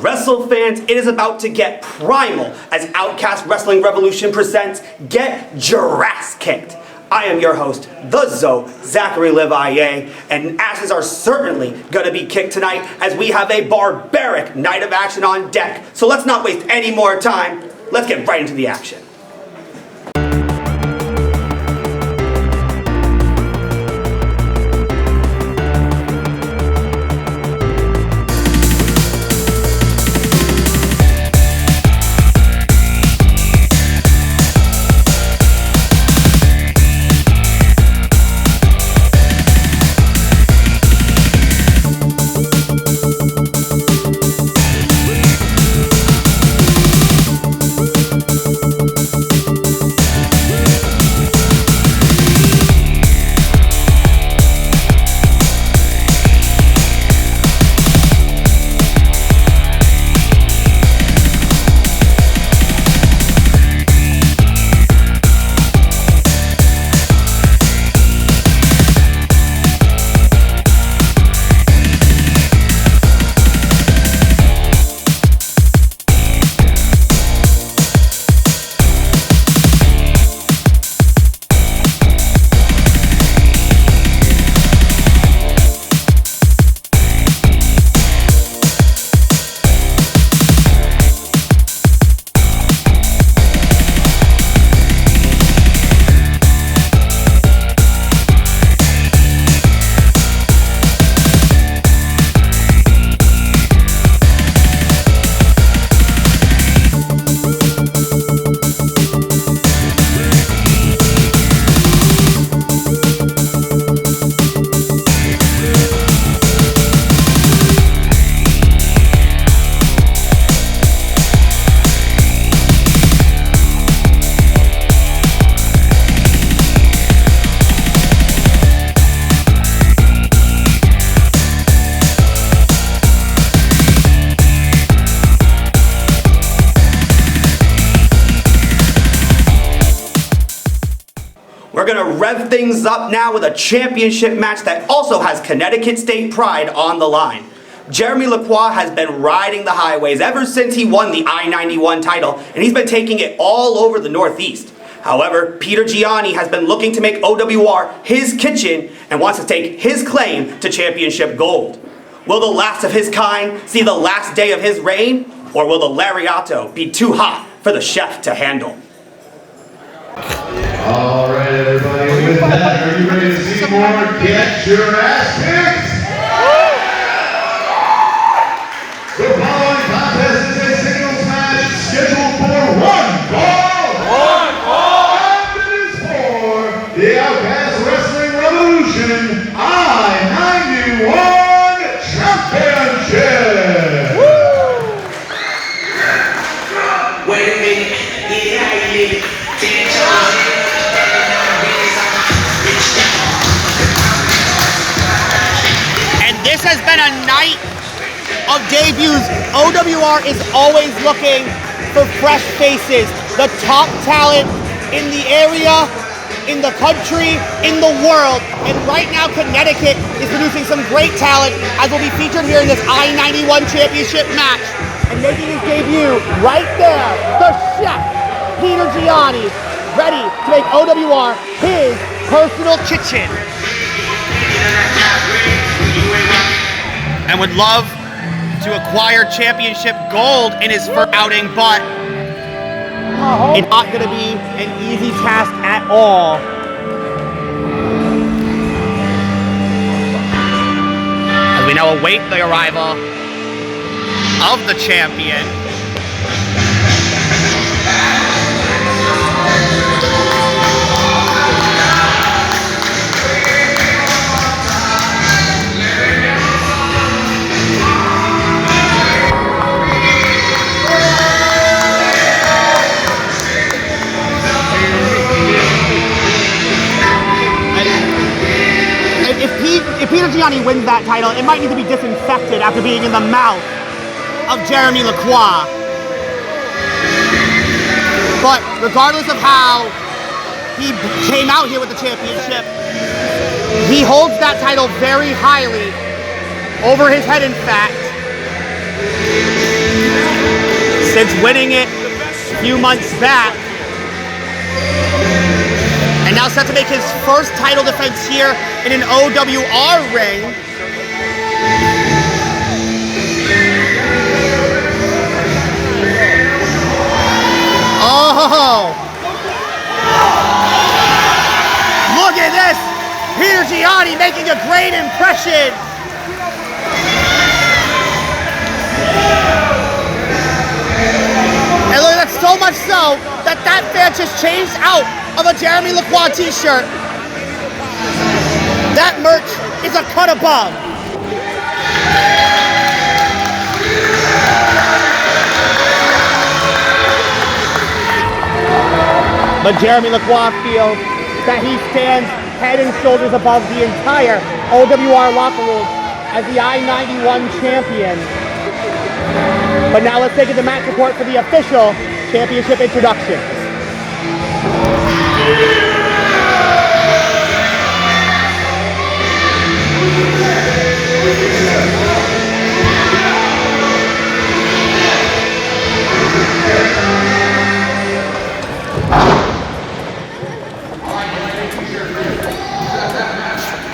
Wrestle fans, it is about to get primal as Outcast Wrestling Revolution presents Get Jurass Kicked. I am your host, the Zoe, Zachary Levaye, and asses are certainly going to be kicked tonight as we have a barbaric night of action on deck. So let's not waste any more time. Let's get right into the action. We're going to rev things up now with a championship match that also has Connecticut State pride on the line. Jeremy Lacroix has been riding the highways ever since he won the I-91 title, and he's been taking it all over the Northeast. However, Peter Gianni has been looking to make OWR his kitchen and wants to take his claim to championship gold. Will the last of his kind see the last day of his reign, or will the Lariato be too hot for the chef to handle? All right, everybody, with that, are you ready to see more Get Your Ass Kicked? The following contest is a singles match scheduled for one fall, and it is for the Outcast Wrestling Revolution I-91 Championship. Wait a minute, yeah, This has been a night of debuts. OWR is always looking for fresh faces, the top talent in the area, in the country, in the world. And right now, Connecticut is producing some great talent, as will be featured here in this I-91 championship match. And making his debut right there, the chef, Peter Gianni, ready to make OWR his personal kitchen. And would love to acquire championship gold in his first outing, but it's not going to be an easy task at all. As we now await the arrival of the champion. If Peter Gianni wins that title, it might need to be disinfected after being in the mouth of Jeremy Lacroix. But regardless of how he came out here with the championship, he holds that title very highly over his head, in fact. since winning it a few months back. And now set to make his first title defense here in an OWR ring. Oh! Look at this! Peter Gianni making a great impression! And look at that, so much so that that fan just changed out of a Jeremy Lacroix t-shirt. That merch is a cut above. But Jeremy Lacroix feels that he stands head and shoulders above the entire OWR locker room as the I-91 champion. But now let's take it to match report for the official championship introduction.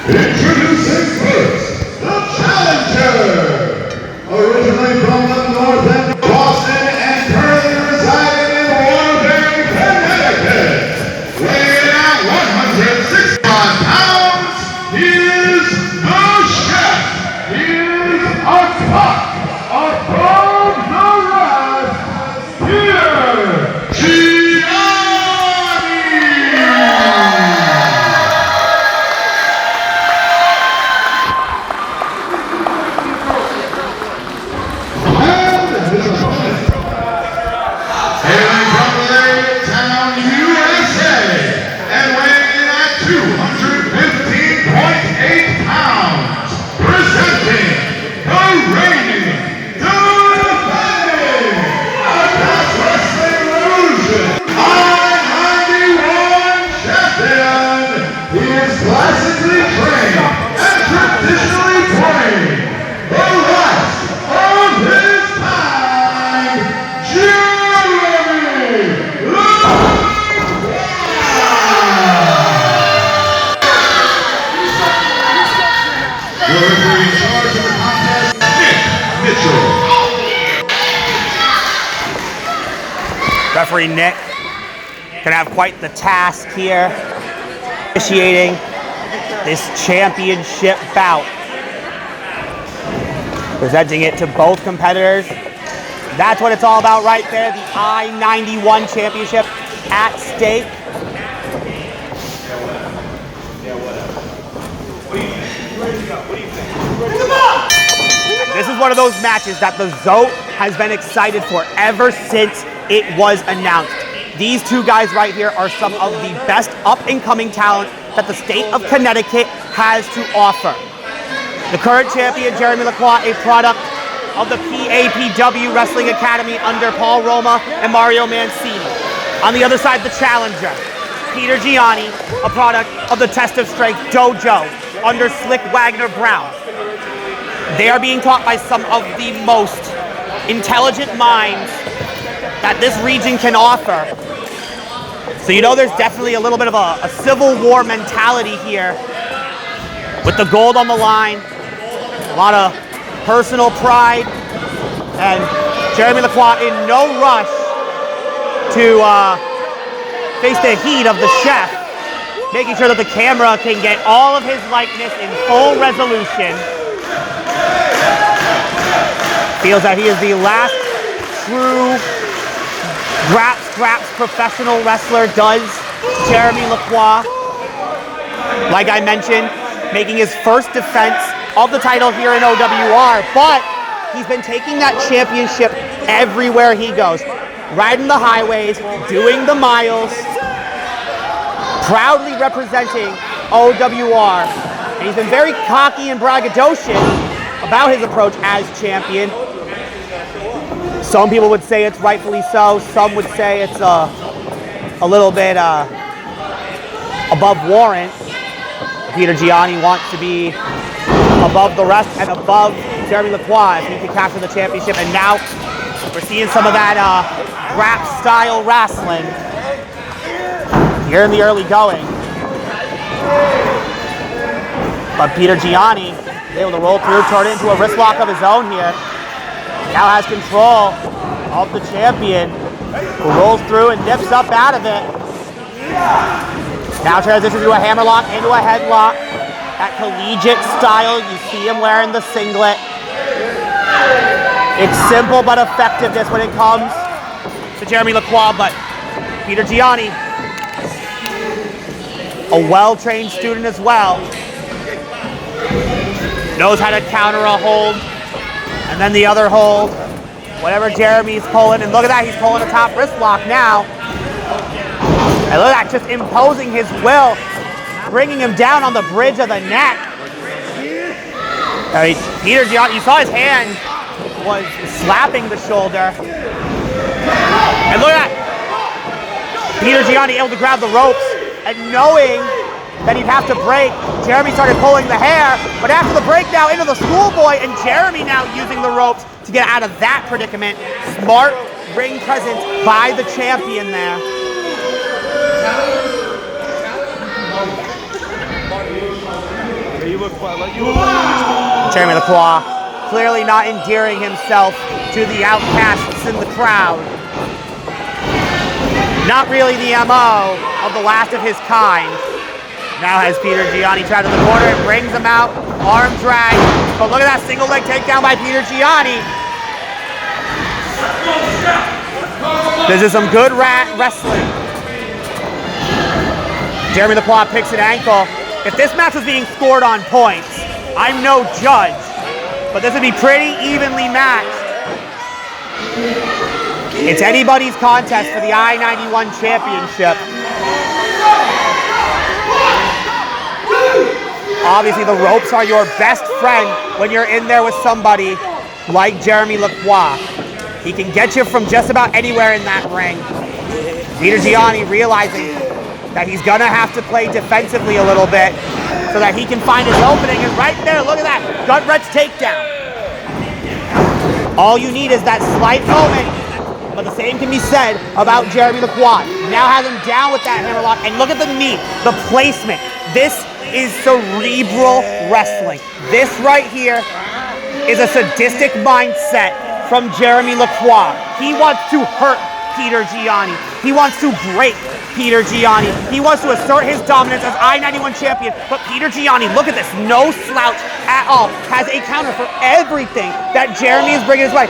Introducing first, the challenger. Originally from the north end of Boston and currently residing in Waterbury, Connecticut. Weighing at 165 pounds, he is the chef. He is a cook above the rest. Here, classically trained and traditionally trained, the rest of his time, Gianni. The referee in charge of the contest, Nick Mitchell. Referee Nick gonna have quite the task here, initiating this championship bout. Presenting it to both competitors. That's what it's all about right there, the I-91 championship at stake. This is one of those matches that the ZOTE has been excited for ever since it was announced. These two guys right here are some of the best up-and-coming talent that the state of Connecticut has to offer. The current champion, Jeremy Lacroix, a product of the PAPW Wrestling Academy under Paul Roma and Mario Mancini. On the other side, the challenger, Peter Gianni, a product of the Test of Strength Dojo under Slick Wagner Brown. They are being taught by some of the most intelligent minds that this region can offer. So you know there's definitely a little bit of a civil war mentality here with the gold on the line, a lot of personal pride, and Jeremy Lacroix in no rush to face the heat of the chef, making sure that the camera can get all of his likeness in full resolution. Feels that he is the last true scraps professional wrestler, does Jeremy Lacroix. Like I mentioned, making his first defense of the title here in OWR, but he's been taking that championship everywhere he goes. Riding the highways, doing the miles, proudly representing OWR. And he's been very cocky and braggadocious about his approach as champion. Some people would say it's rightfully so. Some would say it's a little bit above warrant. Peter Gianni wants to be above the rest and above Jeremy Lacroix if he can capture the championship. And now We're seeing some of that rap-style wrestling here in the early going. But Peter Gianni is able to roll through, turn it into a wrist lock of his own here. Now has control of the champion, who rolls through and dips up out of it. Now transitions to a hammerlock into a headlock. That collegiate style, you see him wearing the singlet. It's simple but effectiveness when it comes to Jeremy Lacroix, but Peter Gianni, a well-trained student as well, knows how to counter a hold, and then the other hold, whatever Jeremy's pulling, and look at that, he's pulling a top wrist lock now. And look at that, just imposing his will, bringing him down on the bridge of the neck. I mean, Peter Gianni, you saw his hand was slapping the shoulder. And look at that, Peter Gianni able to grab the ropes, and knowing that he'd have to break, Jeremy started pulling the hair, but after the break now into the schoolboy, and Jeremy now using the ropes to get out of that predicament. Smart ring presence by the champion there. Jeremy Lacroix clearly not endearing himself to the outcasts in the crowd. Not really the MO of the last of his kind. Now has Peter Gianni trapped in the corner and brings him out. Arm drag. But look at that single leg takedown by Peter Gianni. This is some good wrestling. Jeremy Lacroix picks an ankle. If this match was being scored on points, I'm no judge, but this would be pretty evenly matched. It's anybody's contest for the I-91 championship. Obviously, the ropes are your best friend when you're in there with somebody like Jeremy Lacroix. He can get you from just about anywhere in that ring. Peter Gianni realizing that he's gonna have to play defensively a little bit so that he can find his opening. And right there, look at that, gut-wrench takedown. All you need is that slight moment, but the same can be said about Jeremy Lacroix. Now has him down with that hammerlock, and look at the knee, the placement. This is cerebral wrestling. This right here is a sadistic mindset from Jeremy Lacroix. He wants to hurt Peter Gianni. He wants to break Peter Gianni. He wants to assert his dominance as I-91 champion, but Peter Gianni, look at this, no slouch at all, has a counter for everything that Jeremy is bringing his way.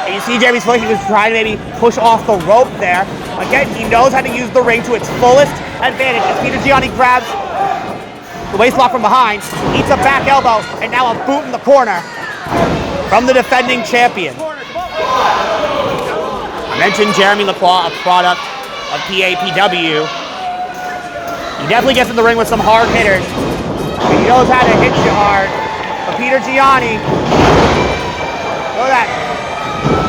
And you see Jeremy's foot, he was trying to maybe push off the rope there. Again, he knows how to use the ring to its fullest advantage as Peter Gianni grabs the waist lock from behind, eats a back elbow, and now a boot in the corner from the defending champion. I mentioned Jeremy Lacroix, a product of PAPW. He definitely gets in the ring with some hard hitters. He knows how to hit you hard. But Peter Gianni, look at that.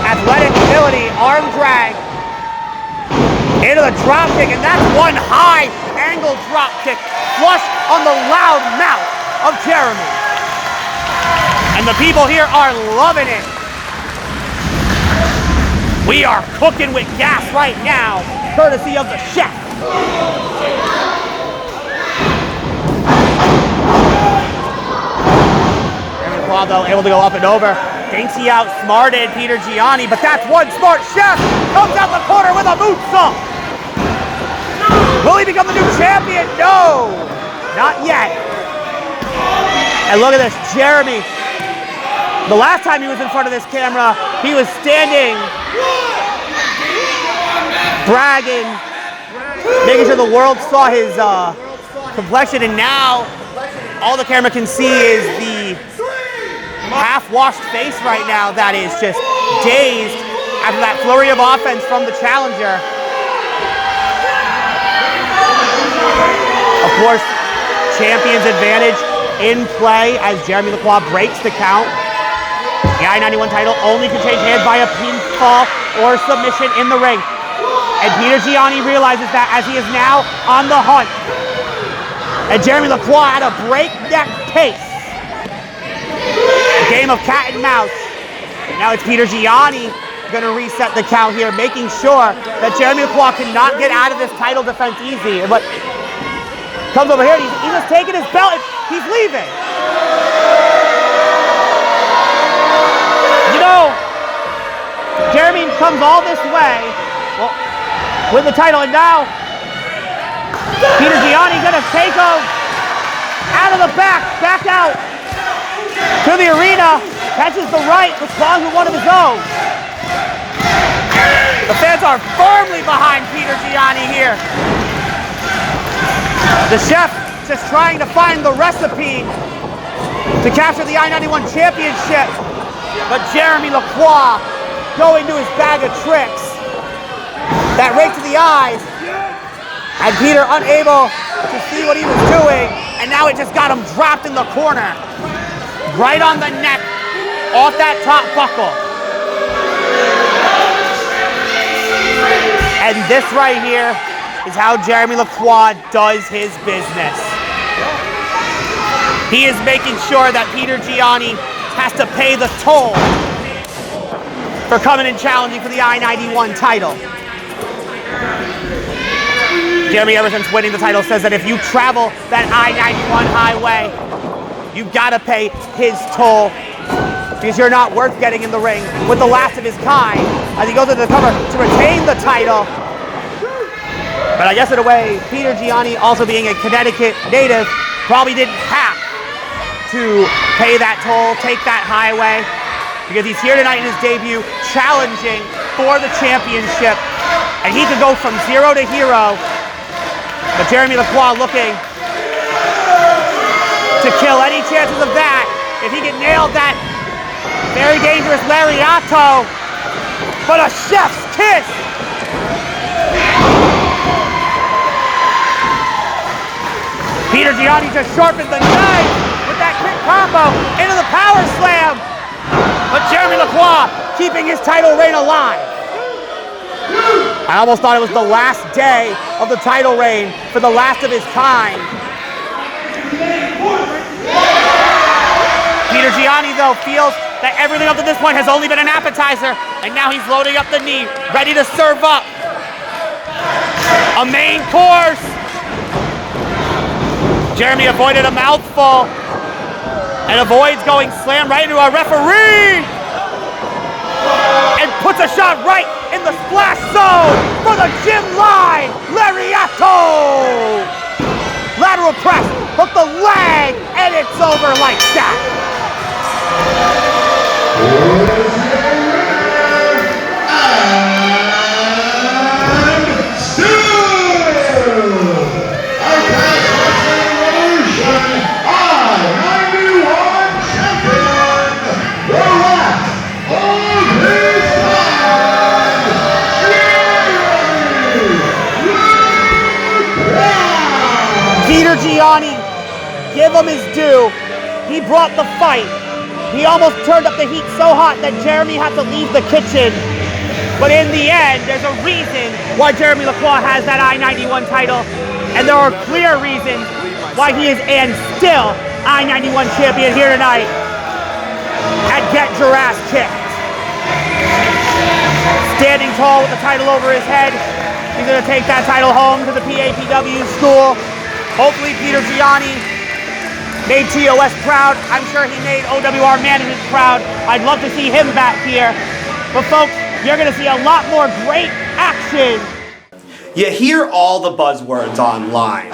Athletic ability, arm drag, into the drop kick, and that's one high angle drop kick, flush on the loud mouth of Jeremy. And the people here are loving it. We are cooking with gas right now, courtesy of the chef. Jeremy Lacroix, though, able to go up and over. Thinks he outsmarted Peter Gianni, but that's one smart chef. Comes out the corner with a moonsault. Will he become the new champion? No, not yet. And look at this, Jeremy. The last time he was in front of this camera, he was standing, bragging, making sure the world saw his complexion, and now all the camera can see is the half-washed face right now that is just dazed after that flurry of offense from the challenger. Of course, champion's advantage in play as Jeremy Lacroix breaks the count. The I-91 title only can change hands by a pinfall or submission in the ring. And Peter Gianni realizes that as he is now on the hunt. And Jeremy Lacroix at a breakneck pace. A game of cat and mouse. And now it's Peter Gianni gonna reset the count here, making sure that Jeremy Lacroix cannot get out of this title defense easy. But comes over here, he's just taking his belt, and he's leaving. You know, Jeremy comes all this way, well, with the title, and now Peter Gianni gonna take him out of the back out to the arena, catches the right, Lacroix with one of his own. The fans are firmly behind Peter Gianni here. The chef just trying to find the recipe to capture the I-91 championship, but Jeremy Lacroix going to his bag of tricks. That rake to the eyes, and Peter unable to see what he was doing, and now it just got him dropped in the corner. Right on the neck, off that top buckle. And this right here is how Jeremy Lacroix does his business. He is making sure that Peter Gianni has to pay the toll for coming and challenging for the I-91 title. Jeremy, ever since winning the title, says that if you travel that I-91 highway, you gotta pay his toll because you're not worth getting in the ring with the last of his kind as he goes into the cover to retain the title. But I guess in a way, Peter Gianni, also being a Connecticut native, probably didn't have to pay that toll, take that highway, because he's here tonight in his debut challenging for the championship, and he could go from 0 to hero. But Jeremy Lacroix looking to kill any chances of that if he can nail that very dangerous lariato. But a chef's kiss. Peter Gianni just sharpened the knife with that quick combo into the power slam. But Jeremy Lacroix keeping his title reign alive. I almost thought it was the last day of the title reign for the last of his kind. Peter Gianni, though, feels that everything up to this point has only been an appetizer, and now he's loading up the knee, ready to serve up a main course. Jeremy avoided a mouthful and avoids going slam right into a referee, and puts a shot right in the splash zone for the gym line. Lariato! Lateral press, hook the leg, and it's over like that. Peter Gianni, give him his due. He brought the fight. He almost turned up the heat so hot that Jeremy had to leave the kitchen. But in the end, there's a reason why Jeremy Lacroix has that I-91 title. And there are clear reasons why he is and still I-91 champion here tonight at Get Your Ass Kicked. Standing tall with the title over his head, he's going to take that title home to the PAPW school. Hopefully Peter Gianni made TOS proud. I'm sure he made OWR management proud. I'd love to see him back here. But folks, you're gonna see a lot more great action. You hear all the buzzwords online.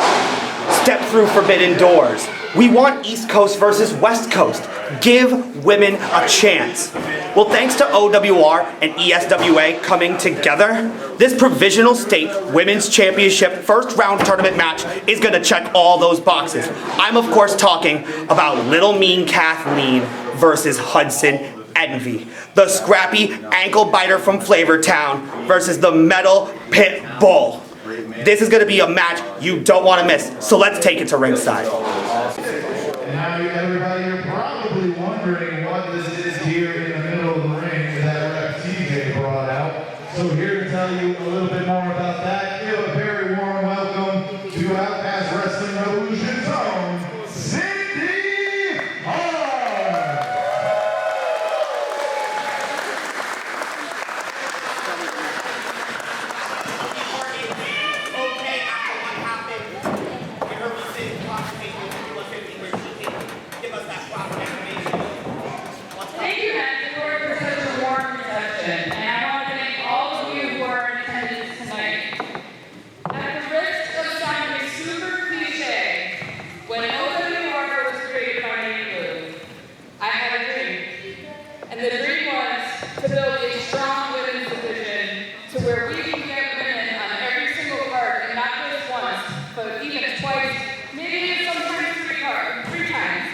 Step through forbidden doors. We want East Coast versus West Coast. Give women a chance. Well, thanks to OWR and ESWA coming together, this provisional state women's championship first round tournament match is going to check all those boxes. I'm of course talking about Little Mean Kathleen versus Hudson Envy. The scrappy ankle biter from Flavortown versus the metal pit bull. This is going to be a match you don't want to miss, so let's take it to ringside. Now everybody, you're probably wondering what this is here in the middle of the ring that ref TJ brought out. So here to tell you a little bit more about that, give a very warm welcome to Outcast Wrestling Revolution's own Cindy Hart. question, and I want to thank all of you who are in attendance tonight. At the risk of sounding super cliche, when OWR was created by me and Lou, I had a dream. And the dream was to build a strong women's division to where we can get women on every single card, and not just once, but even twice, maybe even sometimes three times.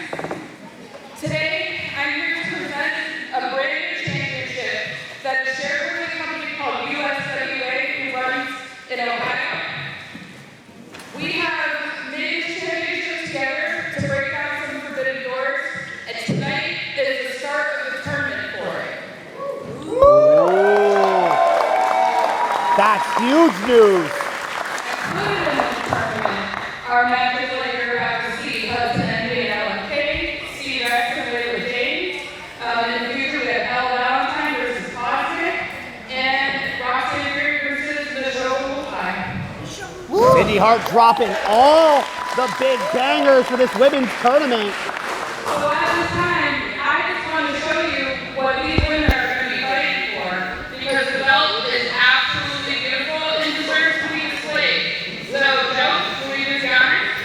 Today, I'm here to present a brand new championship that is shared with a company called USWA, who runs in Ohio. We have made this championship together to break down some forbidden doors, and tonight is the start of the tournament for it. Ooh. That's huge news. Included in this tournament are matches like you're about to see Hudson Envy and LMK, Steve Excavator with James. In the future, we have Elle Valentine versus Positive, and Roxanne Greer versus the show High. Cindy Hart dropping all the big bangers for this women's tournament. So at this time, I just want to show you what these women are going to be fighting for, because the belt is absolutely beautiful and deserves to be displayed. So, Joe, will you do the honors?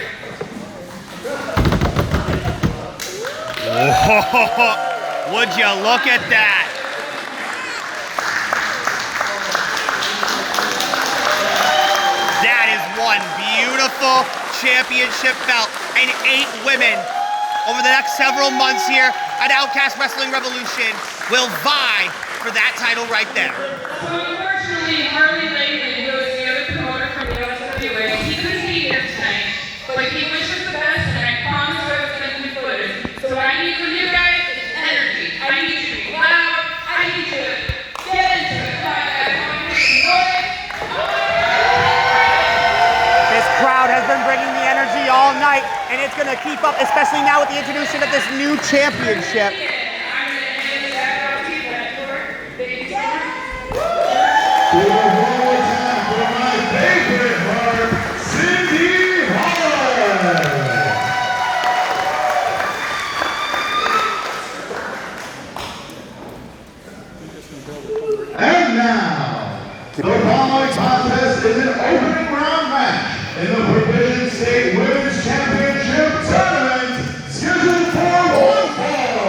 Would you look at that? That is one beautiful championship belt, and 8 women over the next several months here at Outcast Wrestling Revolution will vie for that title right there. So unfortunately, Harley Langley, who is the other promoter from the OWA, he couldn't be here tonight, but he wishes the best, and I promised I was going to do footage. So what I need from you guys is energy. I need you to be loud. I need you to get into it. Come on, guys. I want you to enjoy it. This crowd has been bringing the energy all night, and it's going to keep up, especially now with the introduction of this new championship. One more time for my favorite part, Cindy Hart. And now, the following contest is an opening round match in the Provision State Women's Championship Tournament, scheduled for one fall.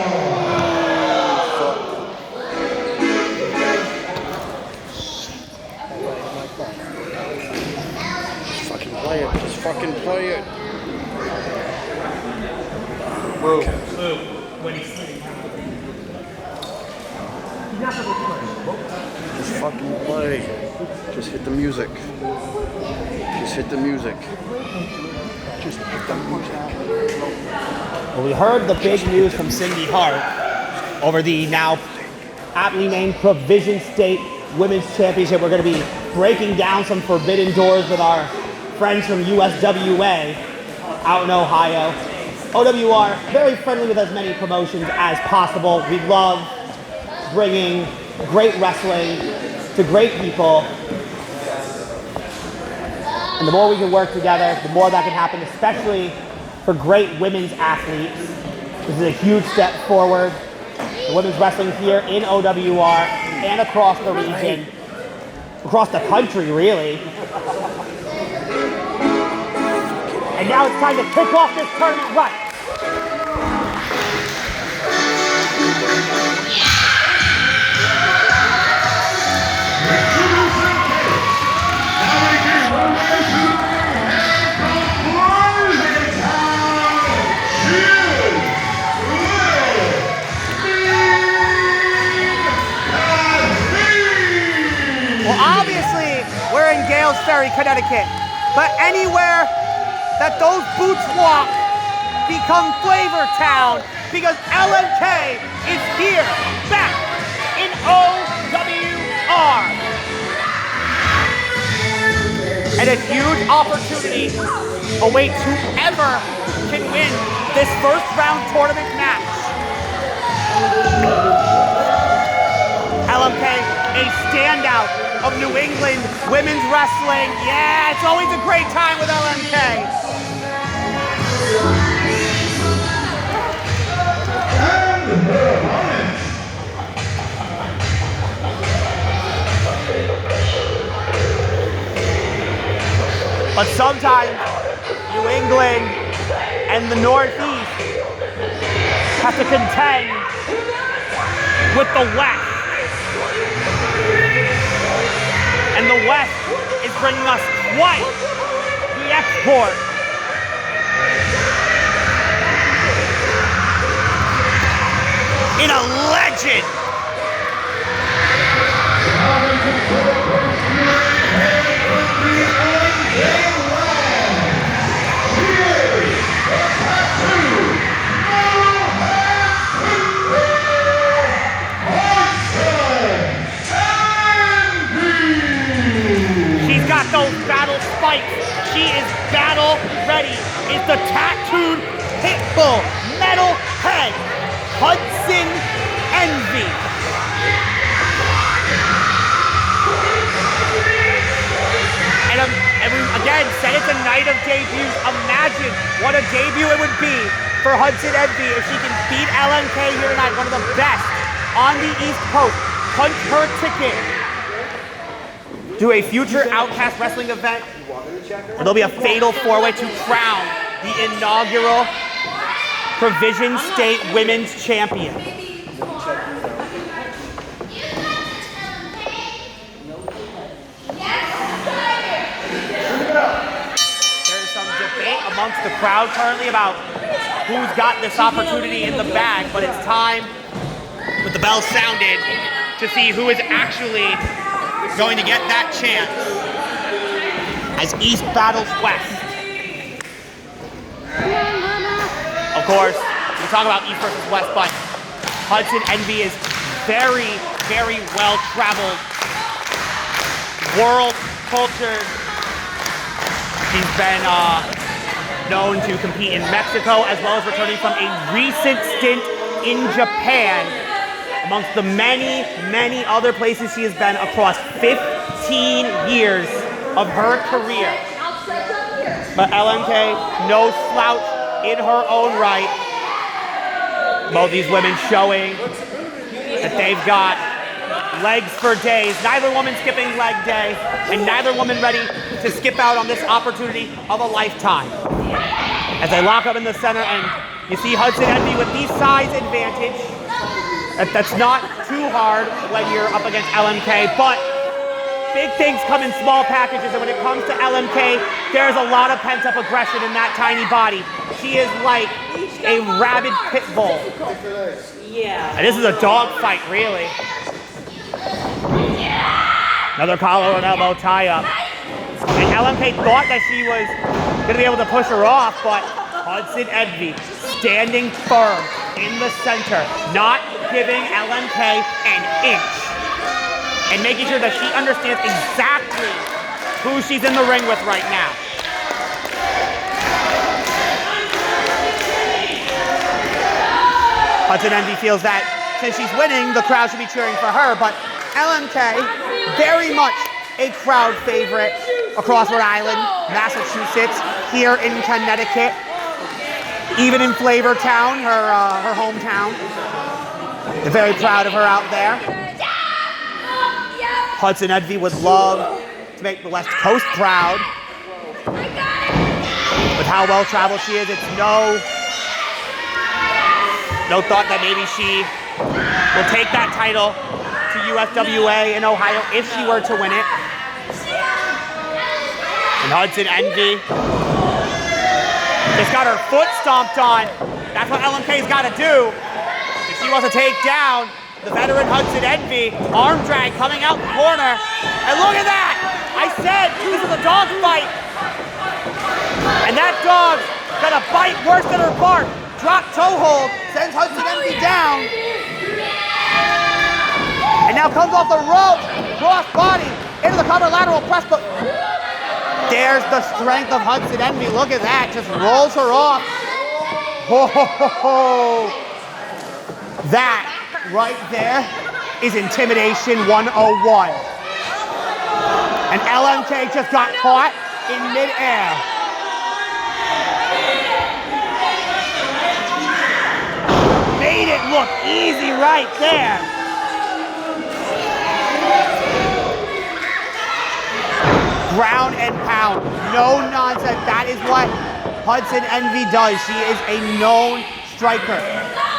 Just fucking play it. Just fucking play. Just hit the music. Just hit the music. Just hit the music. Well, we heard the big news from Cindy Hart over the now aptly named Provision State Women's Championship. We're going to be breaking down some forbidden doors with our friends from USWA out in Ohio. OWR, very friendly with as many promotions as possible. We love bringing great wrestling to great people. And the more we can work together, the more that can happen, especially for great women's athletes. This is a huge step forward for women's wrestling here in OWR and across the region, across the country, really. And now it's time to kick off this tournament right. Well, obviously, we're in Gales Ferry, Connecticut, but anywhere that those boots walk become Flavor Town, because LMK is here, back in OWR. And a huge opportunity awaits whoever can win this first round tournament match. LMK, a standout of New England women's wrestling. Yeah, it's always a great time with LMK. And her opponent, But sometimes New England and the Northeast have to contend with the West. And the West is bringing us quite the export. In a legend. She's got those battle spikes. She is battle ready. It's the tattooed pit bull, metal head, Hudson Envy. And again, said it's a night of debuts. Imagine what a debut it would be for Hudson Envy if she can beat LMK here tonight, one of the best on the East Coast. Punch her ticket to a future Outcast wrestling event. There'll be a fatal four-way to crown the inaugural Provision State Women's Champion. There's some debate amongst the crowd currently about who's got this opportunity in the bag, but it's time, with the bell sounded, to see who is actually going to get that chance as East battles West. Of course, we talk about East versus West, but Hudson Envy is very, very well-traveled, world culture. She's been known to compete in Mexico, as well as returning from a recent stint in Japan, amongst the many, many other places she has been across 15 years of her career. But LMK, no slouch in her own right. Both these women showing that they've got legs for days. Neither woman skipping leg day, and neither woman ready to skip out on this opportunity of a lifetime. As they lock up in the center, and you see Hudson Envy with the size advantage. That's not too hard when you're up against LMK, but big things come in small packages, and when it comes to LMK, there's a lot of pent-up aggression in that tiny body. She is like a rabid pit bull. Yeah. And this is a dog fight, really. Another collar and elbow tie-up. And LMK thought that she was going to be able to push her off, but Hudson Envy standing firm in the center, not giving LMK an inch, and making sure that she understands exactly who she's in the ring with right now. Hudson Envy feels that since she's winning, the crowd should be cheering for her, but LMK, very much a crowd favorite across Rhode Island, Massachusetts, here in Connecticut, even in Flavortown, her hometown. They're very proud of her out there. Hudson Envy would love to make the West Coast proud. With how well-traveled she is, it's no thought that maybe she will take that title to USWA in Ohio if she were to win it. And Hudson Envy just got her foot stomped on. That's what LMK's got to do. If she wants to take down the veteran Hudson Envy, arm drag coming out the corner. And look at that! I said this is a dog fight. And that dog's gonna bite worse than her bark. Drop toe hold, sends Hudson Envy down. And now comes off the rope, cross body, into the cover lateral press, but there's the strength of Hudson Envy. Look at that, just rolls her off. Oh, that right there is Intimidation 101. And LMK just got caught in midair. Made it look easy right there. ground and pound. No nonsense. That is what Hudson Envy does. She is a known striker.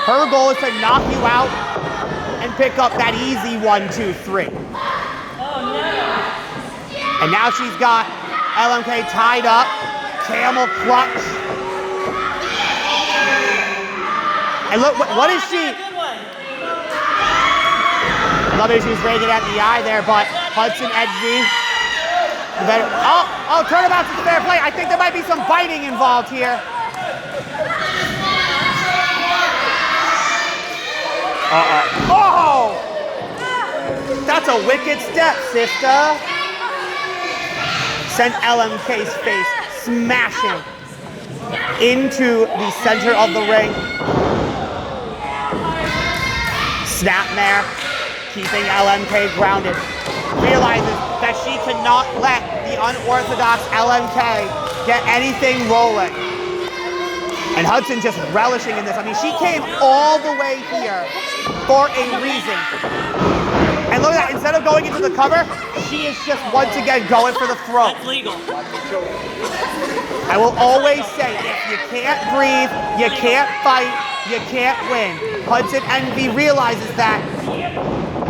Her goal is to knock you out and pick up that easy 1, 2, 3. And now she's got LMK tied up. Camel clutch. And look, what is she? Another she's raking at the eye there, but Hudson Envy. Oh, turnabout's a fair play. I think there might be some biting involved here. Oh! That's a wicked step, sister. Sent LMK's face smashing into the center of the ring. Snapmare, keeping LMK grounded. Realizes that she cannot let the unorthodox LMK get anything rolling. And Hudson just relishing in this. I mean, she came all the way here for a reason. And look at that, instead of going into the cover, she is just once again going for the throat. That's legal. I will always say, if you can't breathe, you can't fight, you can't win. Hudson Envy realizes that.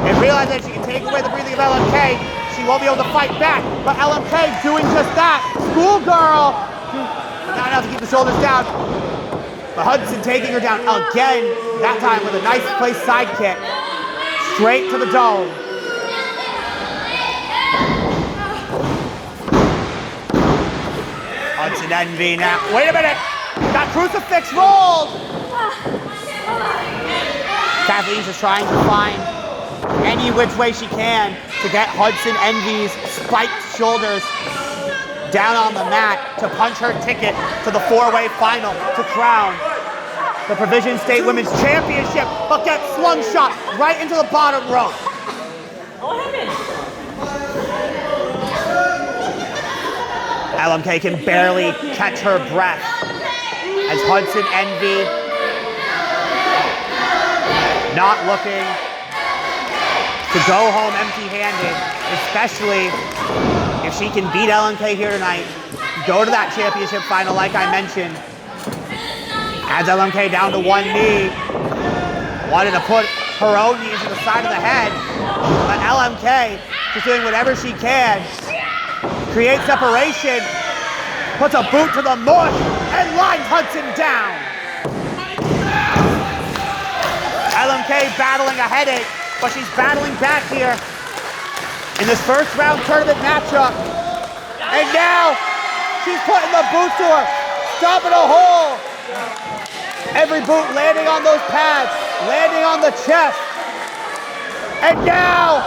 And realizes that she can take away the breathing of LMK, she won't be able to fight back. But LMK doing just that. Schoolgirl. Not enough to keep the shoulders down. But Hudson taking her down again, that time with a nice place side kick. Straight to the dome. Hudson Envy now. Wait a minute. Got crucifix rolled. Kathleen's just trying to find any which way she can to get Hudson Envy's spiked shoulders down on the mat to punch her ticket to the 4-way final to crown the Provision State Women's Championship, but gets slungshot right into the bottom rope. LMK can barely catch her breath as Hudson Envy not looking to go home empty-handed, especially if she can beat LMK here tonight, go to that championship final like I mentioned. Adds LMK down to one knee. Wanted to put her own knee into the side of the head, but LMK just doing whatever she can. Create separation, puts a boot to the mush, and lines Hudson down. LMK battling a headache, but she's battling back here in this first round tournament matchup. And now she's putting the boot to her, stomping a hole. Every boot landing on those pads, landing on the chest. And now,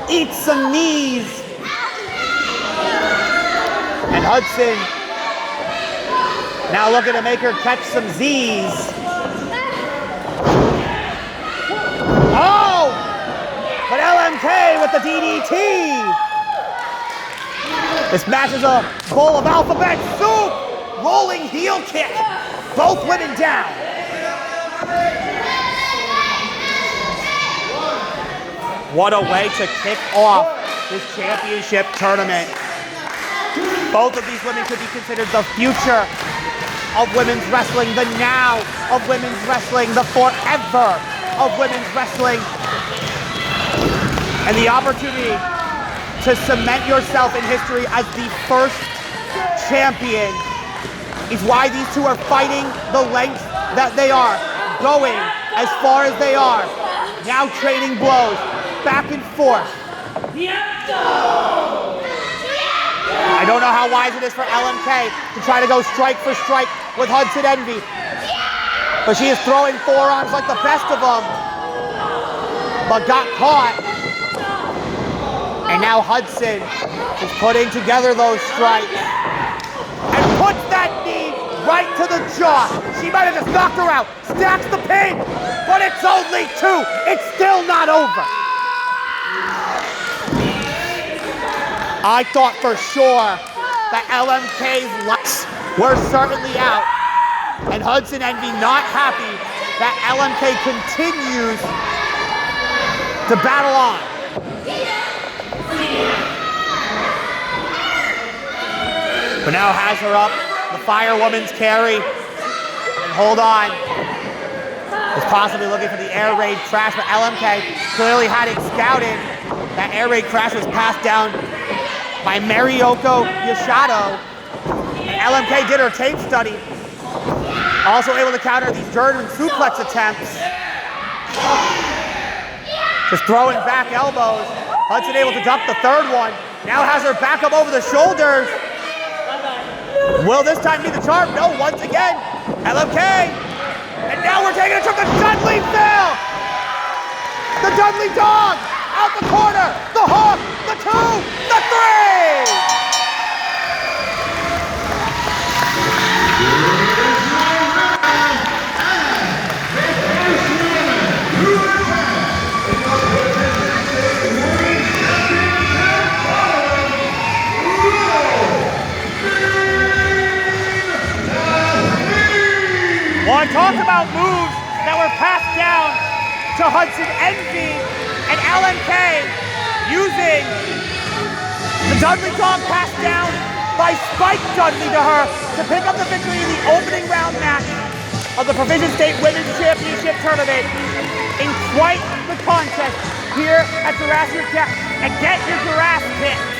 eat some knees. And Hudson now looking to make her catch some Z's. Oh! But LMK with the DDT. This match is a bowl of alphabet soup. Rolling heel kick. Both women down. What a way to kick off this championship tournament. Both of these women could be considered the future of women's wrestling, the now of women's wrestling, the forever of women's wrestling. And the opportunity to cement yourself in history as the first champion is why these two are fighting the length that they are, going as far as they are, now trading blows, back and forth. I don't know how wise it is for LMK to try to go strike for strike with Hudson Envy, but she is throwing forearms like the best of them, but got caught. And now Hudson is putting together those strikes and puts that knee right to the jaw. She might have just knocked her out, stacks the pin, but it's only 2. It's still not over. I thought for sure that LMK's lights were certainly out, and Hudson Envy not happy that LMK continues to battle on. But now has her up, the Firewoman's carry. And hold on. Was possibly looking for the air raid crash, but LMK clearly had it scouted. That air raid crash was passed down by Marioko Yashado. And LMK did her tape study. Also able to counter these German suplex attempts. Just throwing back elbows. Hudson able to duck the third one. Now has her back up over the shoulders. Will this time be the charm? No, once again, LMK. And now we're taking it from the Dudley Phil. The Dudley Dog out the corner. The hook, the 2, the 3. Well, I talked about moves that were passed down to Hudson Envy and LMK using the Dudley Dog passed down by Spike Dudley to her to pick up the victory in the opening round match of the Provision State Women's Championship Tournament in quite the contest here at Jurassic Tech. And get your Jurassic pit.